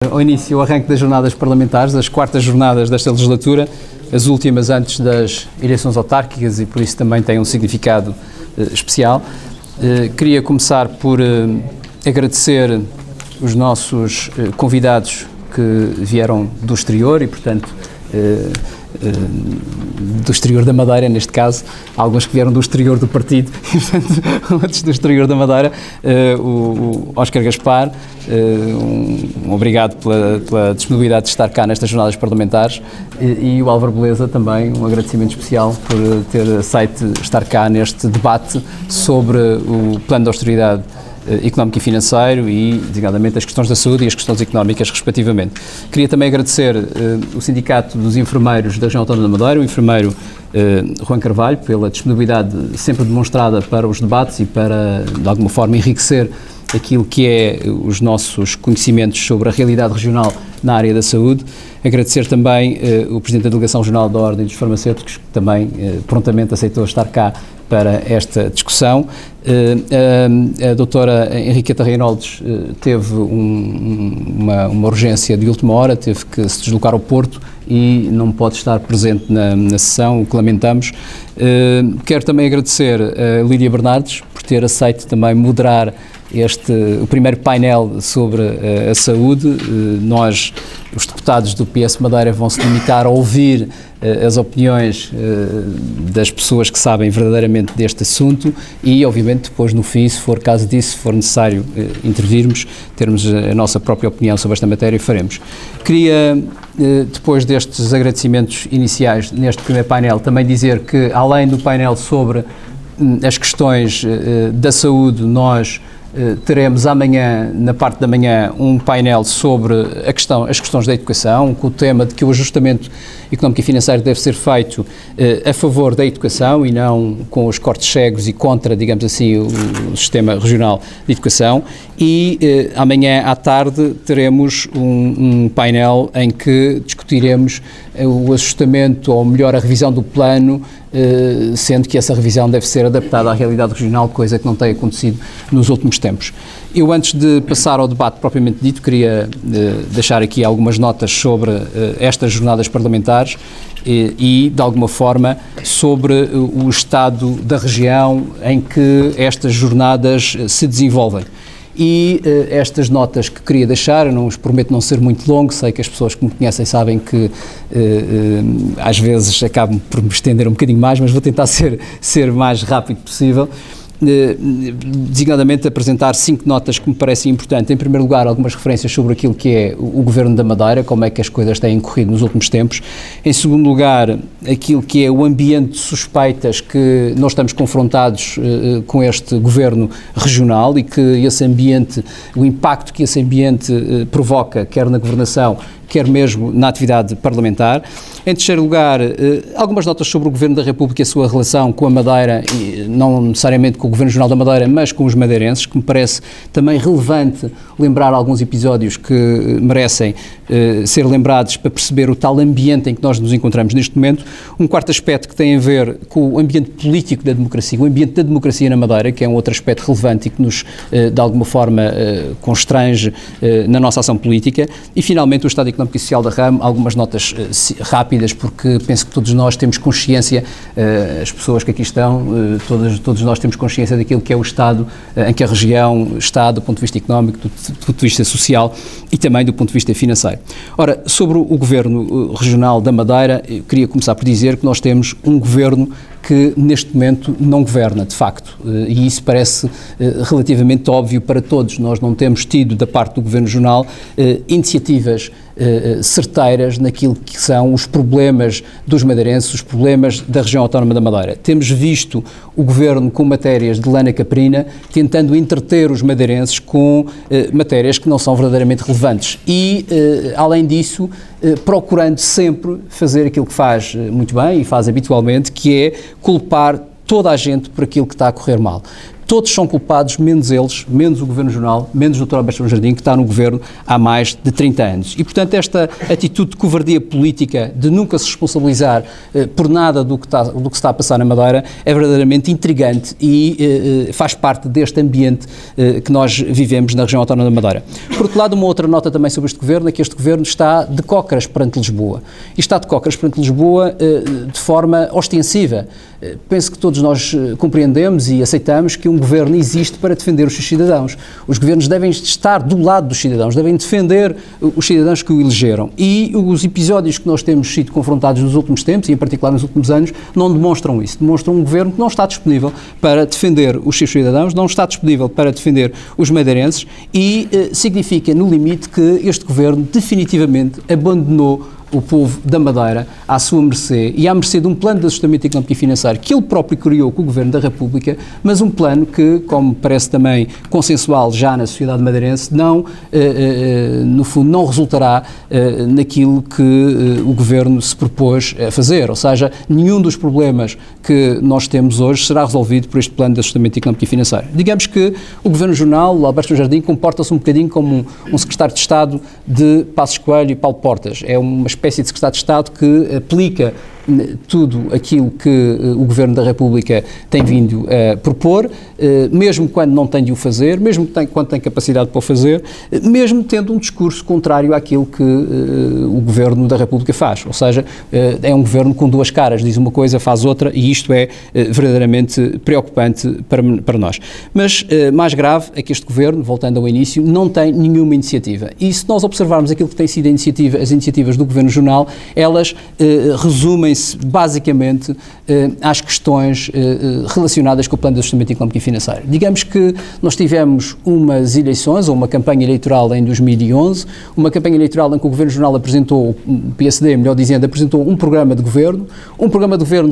Ao início, o arranque das jornadas parlamentares, das quartas jornadas desta legislatura, as últimas antes das eleições autárquicas e por isso também tem um significado especial. Queria começar por agradecer os nossos convidados que vieram do exterior e, portanto, do exterior da Madeira, neste caso, alguns que vieram do exterior do partido, e, portanto, outros do exterior da Madeira, o Óscar Gaspar, obrigado pela disponibilidade de estar cá nestas jornadas parlamentares, e o Álvaro Beleza também, um agradecimento especial por ter aceito estar cá neste debate sobre o plano de austeridade económico e financeiro e, designadamente, as questões da saúde e as questões económicas, respectivamente. Queria também agradecer o Sindicato dos Enfermeiros da Região Autónoma da Madeira, o enfermeiro Juan Carvalho, pela disponibilidade sempre demonstrada para os debates e para, de alguma forma, enriquecer aquilo que é os nossos conhecimentos sobre a realidade regional na área da saúde. Agradecer também o Presidente da Delegação Regional da Ordem dos Farmacêuticos, que também prontamente aceitou estar cá para esta discussão. A doutora Henriqueta Reynolds teve uma urgência de última hora, teve que se deslocar ao Porto e não pode estar presente na sessão, o que lamentamos. Quero também agradecer a Lídia Bernardes por ter aceito também moderar o primeiro painel sobre a saúde. Nós, os deputados do PS Madeira, vão se limitar a ouvir as opiniões das pessoas que sabem verdadeiramente deste assunto e, obviamente, depois no fim, se for caso disso, se for necessário intervirmos, termos a nossa própria opinião sobre esta matéria e faremos. Queria, depois destes agradecimentos iniciais neste primeiro painel, também dizer que, além do painel sobre as questões da saúde, nós teremos amanhã, na parte da manhã, um painel sobre as questões da educação, com o tema de que o ajustamento económico e financeiro deve ser feito a favor da educação e não com os cortes cegos e contra, digamos assim, o sistema regional de educação. E amanhã à tarde teremos um painel em que discutiremos o ajustamento, ou melhor, a revisão do plano, sendo que essa revisão deve ser adaptada à realidade regional, coisa que não tem acontecido nos últimos tempos. Eu, antes de passar ao debate propriamente dito, queria deixar aqui algumas notas sobre estas jornadas parlamentares e, de alguma forma, sobre o estado da região em que estas jornadas se desenvolvem. E estas notas que queria deixar, eu não os prometo não ser muito longo, sei que as pessoas que me conhecem sabem que às vezes acabo por me estender um bocadinho mais, mas vou tentar ser mais rápido possível. Designadamente apresentar 5 notas que me parecem importantes. Em primeiro lugar, algumas referências sobre aquilo que é o Governo da Madeira, como é que as coisas têm corrido nos últimos tempos. Em segundo lugar, aquilo que é o ambiente de suspeitas que nós estamos confrontados com este Governo regional e que esse ambiente, o impacto que esse ambiente provoca, quer na governação, quer mesmo na atividade parlamentar. Em terceiro lugar, algumas notas sobre o Governo da República e a sua relação com a Madeira, e não necessariamente com o Governo Regional da Madeira, mas com os madeirenses, que me parece também relevante lembrar alguns episódios que merecem ser lembrados para perceber o tal ambiente em que nós nos encontramos neste momento. Um quarto aspecto que tem a ver com o ambiente político da democracia, o ambiente da democracia na Madeira, que é um outro aspecto relevante e que nos, de alguma forma, constrange na nossa ação política. E, finalmente, o Estado Económico e Social da RAM, algumas notas rápidas, porque penso que todos nós temos consciência, as pessoas que aqui estão, todos nós temos consciência daquilo que é o estado em que a região está do ponto de vista económico, do ponto de vista social e também do ponto de vista financeiro. Ora, sobre o Governo Regional da Madeira, eu queria começar por dizer que nós temos um Governo que neste momento não governa, de facto, e isso parece relativamente óbvio para todos. Nós não temos tido, da parte do Governo Regional, iniciativas certeiras naquilo que são os problemas dos madeirenses, os problemas da região autónoma da Madeira. Temos visto o Governo com matérias de lana caprina, tentando entreter os madeirenses com matérias que não são verdadeiramente relevantes e, além disso, procurando sempre fazer aquilo que faz muito bem e faz habitualmente, que é culpar toda a gente por aquilo que está a correr mal. todos são culpados, menos eles, menos o Governo Regional, menos o Dr. Alberto João Jardim, que está no Governo há mais de 30 anos. E, portanto, esta atitude de covardia política, de nunca se responsabilizar por nada do que se está a passar na Madeira, é verdadeiramente intrigante e faz parte deste ambiente que nós vivemos na região autónoma da Madeira. Por outro lado, uma outra nota também sobre este Governo é que este Governo está de cócoras perante Lisboa. E está de cócoras perante Lisboa de forma ostensiva. Penso que todos nós compreendemos e aceitamos que um Governo existe para defender os seus cidadãos. Os Governos devem estar do lado dos cidadãos, devem defender os cidadãos que o elegeram. E os episódios que nós temos sido confrontados nos últimos tempos, e em particular nos últimos anos, não demonstram isso. Demonstram um Governo que não está disponível para defender os seus cidadãos, não está disponível para defender os madeirenses e significa, no limite, que este Governo definitivamente abandonou o povo da Madeira à sua mercê e à mercê de um plano de ajustamento económico e financeiro que ele próprio criou com o Governo da República, mas um plano que, como parece também consensual já na sociedade madeirense, não, no fundo, não resultará naquilo que o Governo se propôs a fazer, ou seja, nenhum dos problemas que nós temos hoje será resolvido por este plano de ajustamento económico e financeiro. Digamos que o Governo Regional, o Alberto João Jardim, comporta-se um bocadinho como um secretário de Estado de Passos Coelho e Paulo Portas. É uma espécie de secretário de Estado que aplica tudo aquilo que o Governo da República tem vindo a propor, mesmo quando não tem de o fazer, mesmo quando tem capacidade para o fazer, mesmo tendo um discurso contrário àquilo que o Governo da República faz. Ou seja, é um Governo com duas caras, diz uma coisa, faz outra, e isto é verdadeiramente preocupante para nós. Mas mais grave é que este Governo, voltando ao início, não tem nenhuma iniciativa. E se nós observarmos aquilo que tem sido as iniciativas do Governo Regional, elas resumem-se basicamente às questões relacionadas com o plano de ajustamento económico e financeiro. Digamos que nós tivemos umas eleições, ou uma campanha eleitoral em 2011, uma campanha eleitoral em que o Governo Regional apresentou, o PSD, melhor dizendo, apresentou um programa de governo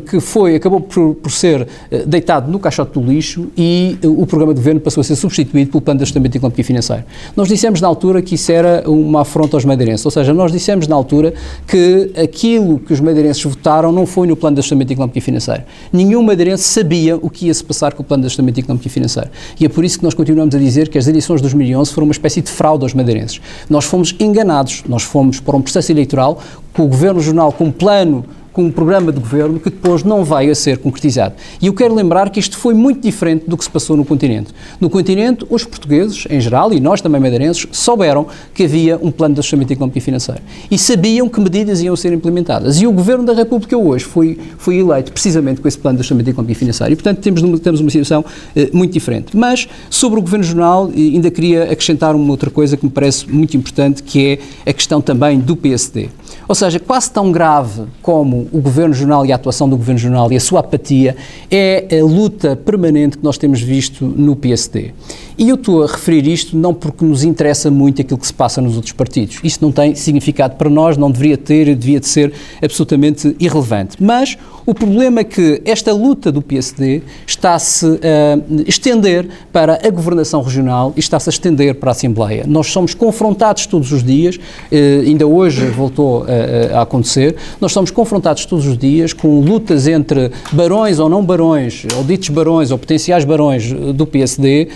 que acabou por ser deitado no caixote do lixo e o programa de governo passou a ser substituído pelo plano de ajustamento económico e financeiro. Nós dissemos na altura que isso era uma afronta aos madeirenses, ou seja, nós dissemos na altura que aquilo que os madeirenses votaram não foi no plano de ajustamento económico e financeiro. Nenhum madeirense sabia o que ia se passar com o plano de ajustamento económico e financeiro. E é por isso que nós continuamos a dizer que as eleições de 2011 foram uma espécie de fraude aos madeirenses. Nós fomos enganados, nós fomos para um processo eleitoral com o Governo Regional com um plano, com um programa de governo que depois não vai a ser concretizado. E eu quero lembrar que isto foi muito diferente do que se passou no continente. No continente, os portugueses, em geral, e nós também madeirenses, souberam que havia um plano de ajustamento económico e financeiro. E sabiam que medidas iam ser implementadas. E o Governo da República hoje foi eleito precisamente com esse plano de ajustamento económico e financeiro. E, portanto, temos uma situação muito diferente. Mas, sobre o Governo Regional, ainda queria acrescentar uma outra coisa que me parece muito importante, que é a questão também do PSD. Ou seja, quase tão grave como o Governo Regional e a atuação do Governo Regional e a sua apatia é a luta permanente que nós temos visto no PSD. E eu estou a referir isto não porque nos interessa muito aquilo que se passa nos outros partidos. Isso não tem significado para nós, não deveria ter, devia de ser absolutamente irrelevante. Mas o problema é que esta luta do PSD está-se a estender para a governação regional e está-se a estender para a Assembleia. Nós somos confrontados todos os dias, ainda hoje voltou a acontecer, nós somos confrontados todos os dias com lutas entre barões ou não barões, ou ditos barões ou potenciais barões do PSD,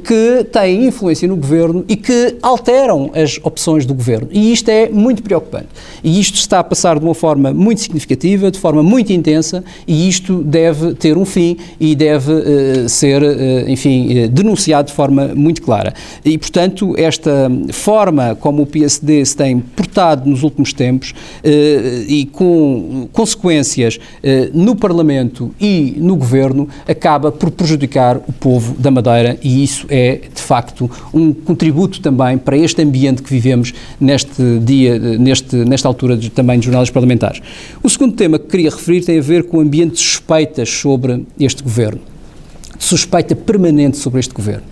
que têm influência no governo e que alteram as opções do governo. E isto é muito preocupante. E isto está a passar de uma forma muito significativa, de forma muito intensa, e isto deve ter um fim e deve ser, enfim, denunciado de forma muito clara. E, portanto, esta forma como o PSD se tem portado nos últimos tempos e com consequências no Parlamento e no governo acaba por prejudicar o povo da Madeira e isso é, de facto, um contributo também para este ambiente que vivemos neste dia, nesta altura também de jornadas parlamentares. O segundo tema que queria referir tem a ver com o ambiente de suspeitas sobre este governo, de suspeita permanente sobre este governo.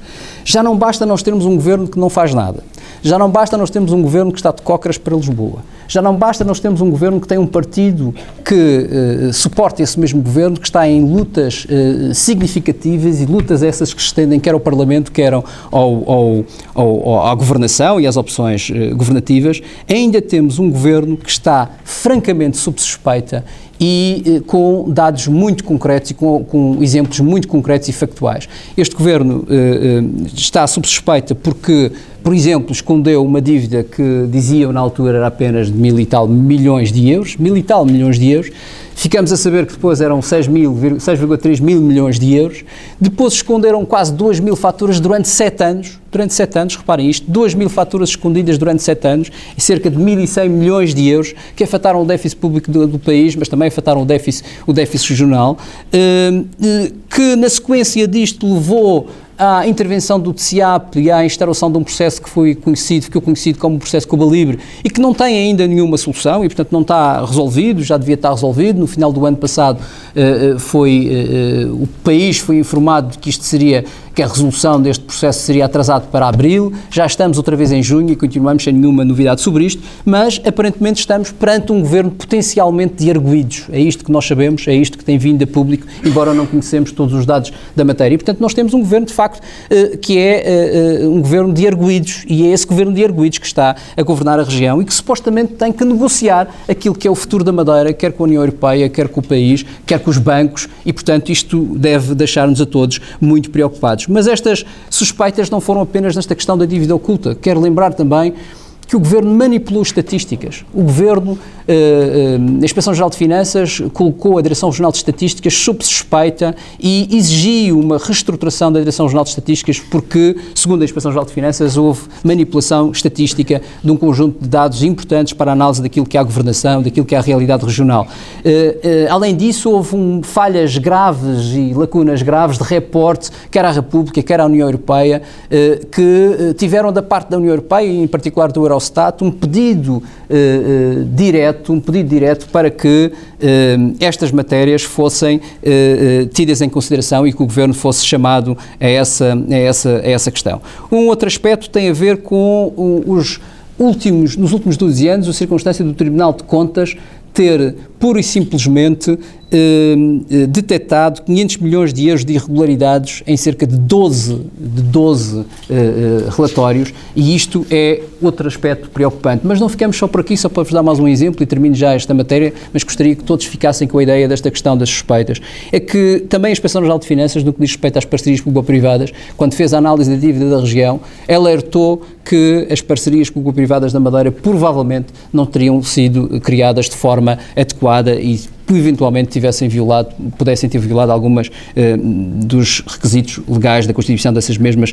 Já não basta nós termos um governo que não faz nada. Já não basta nós termos um governo que está de cócoras para Lisboa. Já não basta nós termos um governo que tem um partido que suporta esse mesmo governo, que está em lutas significativas e lutas essas que se estendem quer ao Parlamento, quer à governação e às opções governativas. Ainda temos um governo que está francamente sob suspeita e com dados muito concretos e com exemplos muito concretos e factuais. Este Governo está sob suspeita porque, por exemplo, escondeu uma dívida que diziam na altura era apenas de 1.000 e tal milhões de euros, 1.000 e tal milhões de euros. Ficamos a saber que depois eram 6,3 mil milhões de euros. Depois esconderam quase 2.000 faturas durante 7 anos. Durante 7 anos, reparem isto, 2.000 faturas escondidas durante 7 anos e cerca de 1.100 milhões de euros que afetaram o déficit público do país, mas também afetaram o déficit regional, que na sequência disto levou à intervenção do TCIAP e à instauração de um processo que ficou conhecido como o processo Cuba Libre e que não tem ainda nenhuma solução e, portanto, não está resolvido, já devia estar resolvido. No final do ano passado o país foi informado de que a resolução deste processo seria atrasado para abril. Já estamos outra vez em junho e continuamos sem nenhuma novidade sobre isto, mas aparentemente estamos perante um governo potencialmente de arguidos. É isto que nós sabemos, é isto que tem vindo a público, embora não conhecemos todos os dados da matéria. E, portanto, nós temos um governo, de facto, que é um governo de arguidos, e é esse governo de arguidos que está a governar a região e que supostamente tem que negociar aquilo que é o futuro da Madeira, quer com a União Europeia, quer com o país, quer com os bancos, e, portanto, isto deve deixar-nos a todos muito preocupados. Mas estas suspeitas não foram apenas nesta questão da dívida oculta. Quero lembrar também que o Governo manipulou estatísticas. O Governo, a Inspeção-Geral de Finanças, colocou a Direção-Regional de Estatísticas sob suspeita e exigiu uma reestruturação da Direção-Regional de Estatísticas porque, segundo a Inspeção-Geral de Finanças, houve manipulação estatística de um conjunto de dados importantes para a análise daquilo que é a governação, daquilo que é a realidade regional. Além disso, houve falhas graves e lacunas graves de reporte, quer à República, quer à União Europeia, que tiveram da parte da União Europeia, e em particular do Eurostat, um pedido direto para que estas matérias fossem tidas em consideração e que o Governo fosse chamado a essa questão. Um outro aspecto tem a ver com nos últimos 12 anos, a circunstância do Tribunal de Contas ter pura e simplesmente detectado 500 milhões de euros de irregularidades em cerca de 12 relatórios, e isto é outro aspecto preocupante. Mas não ficamos só por aqui, só para vos dar mais um exemplo e termino já esta matéria, mas gostaria que todos ficassem com a ideia desta questão das suspeitas. É que também a Inspeção-Geral de Finanças, no que diz respeito às parcerias público-privadas, quando fez a análise da dívida da região, alertou que as parcerias público-privadas da Madeira provavelmente não teriam sido criadas de forma adequada e eventualmente pudessem ter violado algumas dos requisitos legais da constituição dessas mesmas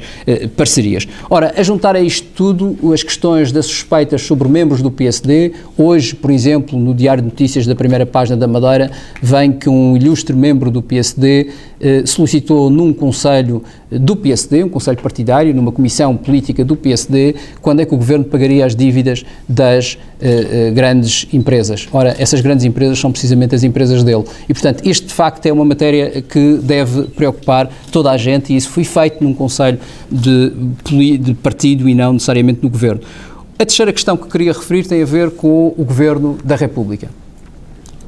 parcerias. Ora, a juntar a isto tudo as questões das suspeitas sobre membros do PSD, hoje, por exemplo, no Diário de Notícias da primeira página da Madeira, vem que um ilustre membro do PSD solicitou num conselho do PSD, um conselho partidário, numa comissão política do PSD, quando é que o Governo pagaria as dívidas das grandes empresas. Ora, essas grandes empresas são precisamente as empresas dele. E, portanto, isto de facto é uma matéria que deve preocupar toda a gente, e isso foi feito num conselho de partido e não necessariamente no Governo. A terceira questão que queria referir tem a ver com o Governo da República.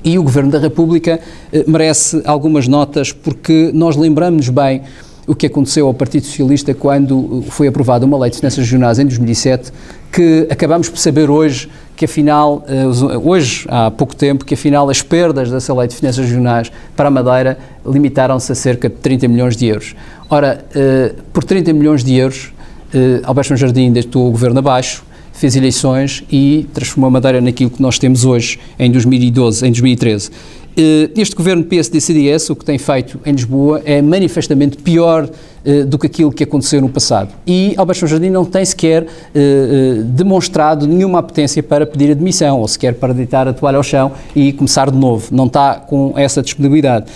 E o Governo da República merece algumas notas, porque nós lembramos-nos bem o que aconteceu ao Partido Socialista quando foi aprovada uma lei de finanças regionais em 2007, que acabamos por saber hoje que afinal, há pouco tempo, que afinal as perdas dessa lei de finanças regionais para a Madeira limitaram-se a cerca de 30 milhões de euros. Ora, por 30 milhões de euros, Alberto João Jardim deitou o Governo abaixo, fez eleições e transformou a Madeira naquilo que nós temos hoje, em 2013. Este Governo PSD-CDS, o que tem feito em Lisboa, é manifestamente pior do que aquilo que aconteceu no passado. E Alberto João Jardim não tem sequer demonstrado nenhuma apetência para pedir admissão, ou sequer para deitar a toalha ao chão e começar de novo. Não está com essa disponibilidade.